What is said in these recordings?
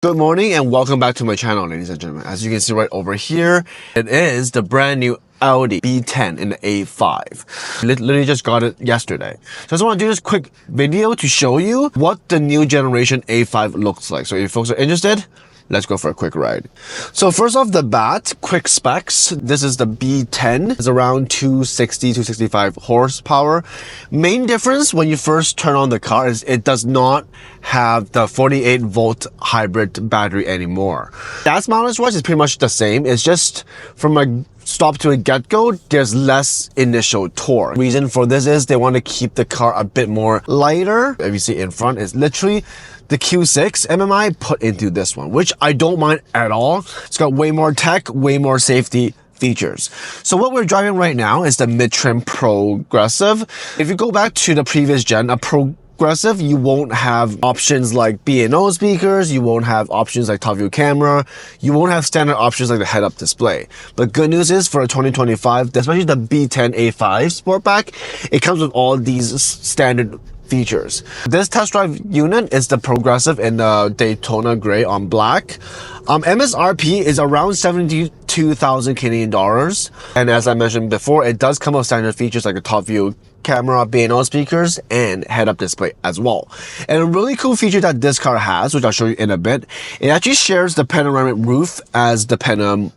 Good morning and welcome back to my channel, ladies and gentlemen. As you can see right over here, it is the brand new Audi B10 in the A5. Literally just got it yesterday. So I just want to do this quick video to show you what the new generation A5 looks like. So if you folks are interested, let's go for a quick ride. So first off the bat, quick specs. This is the B10. It's around 260, 265 horsepower. Main difference when you first turn on the car is it does not have the 48 volt hybrid battery anymore. Gas mileage wise is pretty much the same. It's just from a stop to a get-go, there's less initial torque. Reason for this is they want to keep the car a bit more lighter. If you see in front, it's literally the Q6 MMI put into this one, which I don't mind at all. It's got way more tech, way more safety features. So what we're driving right now is the mid-trim Progressiv. If you go back to the previous gen, a Progressiv, you won't have options like B&O speakers, you won't have options like top view camera, you won't have standard options like the head-up display. But good news is for 2025, especially the B10 A5 Sportback, it comes with all these standard features. This test drive unit is the Progressiv in the Daytona Gray on black. MSRP is around 72,000 Canadian dollars. And as I mentioned before, it does come with standard features like a top view camera, B&O speakers, and head-up display as well. And a really cool feature that this car has, which I'll show you in a bit, it actually shares the panoramic roof as the Panamera,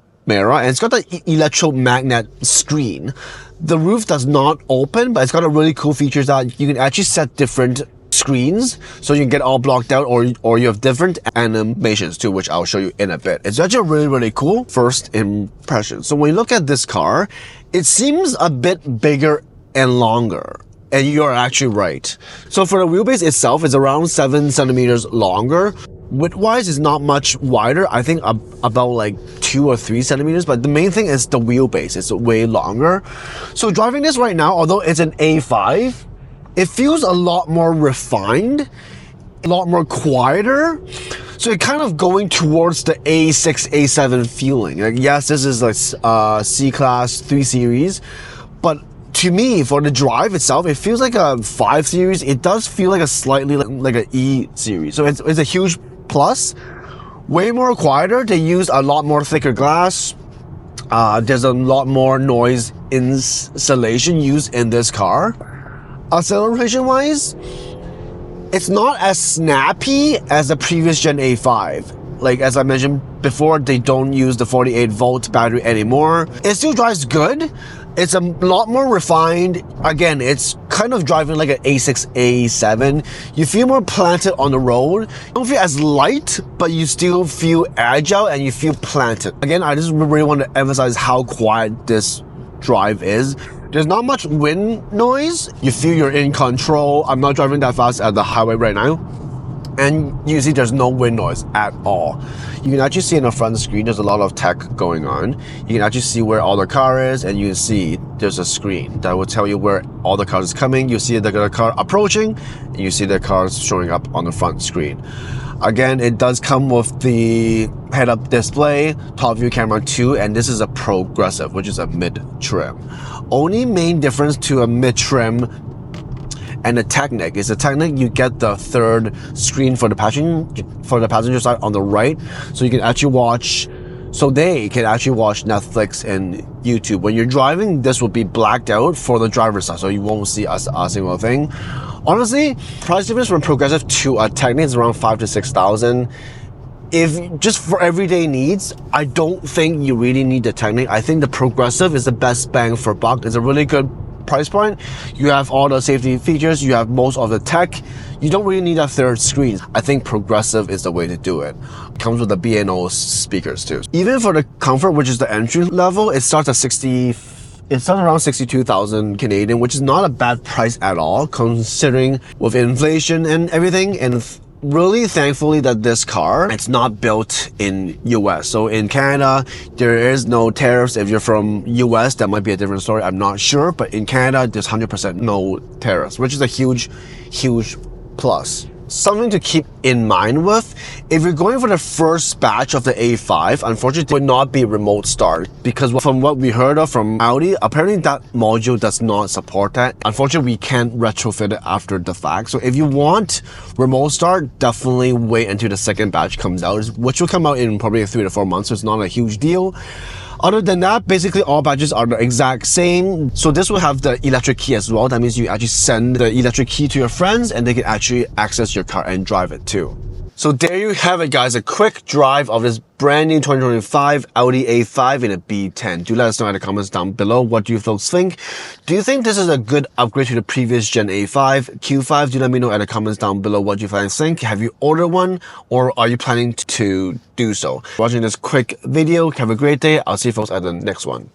and it's got the electromagnet screen. The roof does not open, but it's got a really cool feature that you can actually set different screens, so you can get all blocked out, or you have different animations too, which I'll show you in a bit. It's actually really cool first impression. So when you look at this car, it seems a bit bigger and longer. And you're actually right. So for the wheelbase itself, it's around 7 centimeters longer. Width-wise, is not much wider. I think about like 2 or 3 centimeters. But the main thing is the wheelbase. It's way longer. So driving this right now, although it's an A5, it feels a lot more refined, a lot more quieter. So it's kind of going towards the A6, A7 feeling. Like, yes, this is like C-Class 3 Series, but to me, for the drive itself, it feels like a 5 Series. It does feel like a slightly like an E Series. So it's a huge plus. Way more quieter. They use a lot more thicker glass. There's a lot more noise insulation used in this car. Acceleration wise, it's not as snappy as the previous gen A5. Like as I mentioned before, they don't use the 48 volt battery anymore. It still drives good. It's a lot more refined. Again, it's kind of driving like an A6, A7. You feel more planted on the road. You don't feel as light, but you still feel agile and you feel planted. Again, I just really want to emphasize how quiet this drive is. There's not much wind noise. You feel you're in control. I'm not driving that fast at the highway right now. And you see there's no wind noise at all. You can actually see in the front screen there's a lot of tech going on. You can actually see where all the car is, and you can see there's a screen that will tell you where all the cars is coming. You see the car approaching, and you see the cars showing up on the front screen. Again, it does come with the head-up display, top view camera too, and this is a Progressiv, which is a mid-trim. Only main difference to a mid-trim and the Technic is the Technic, you get the third screen for the passenger side on the right, so you can actually watch. So they can actually watch Netflix and YouTube. When you're driving, this will be blacked out for the driver's side, so you won't see a single thing. Honestly, price difference from Progressiv to a Technic is around 5,000 to 6,000. If just for everyday needs, I don't think you really need the Technic. I think the Progressiv is the best bang for buck. It's a really good price point. You have all the safety features, you have most of the tech. You don't really need a third screen. I think Progressiv is the way to do it. It comes with the B&O speakers too. Even for the comfort, which is the entry level, it starts around 62,000 Canadian, which is not a bad price at all, considering with inflation and everything. And really thankfully that this car, it's not built in US. So in Canada, there is no tariffs. If you're from US, that might be a different story. I'm not sure. But in Canada, there's 100% no tariffs, which is a huge plus. something to keep in mind with. If you're going for the first batch of the A5, unfortunately it would not be remote start, because from what we heard of from Audi, apparently that module does not support that. Unfortunately, we can't retrofit it after the fact. So if you want remote start, definitely wait until the second batch comes out, which will come out in probably 3 to 4 months, so it's not a huge deal. Other than that, basically all badges are the exact same. So this will have the electric key as well. That means you actually send the electric key to your friends and they can actually access your car and drive it too. So there you have it, guys, a quick drive of this brand new 2025 Audi A5 in a B10. Do let us know in the comments down below, what do you folks think? Do you think this is a good upgrade to the previous gen A5, Q5? Do let me know in the comments down below what you guys think. Have you ordered one, or are you planning to do so? Watching this quick video, have a great day. I'll see you folks at the next one.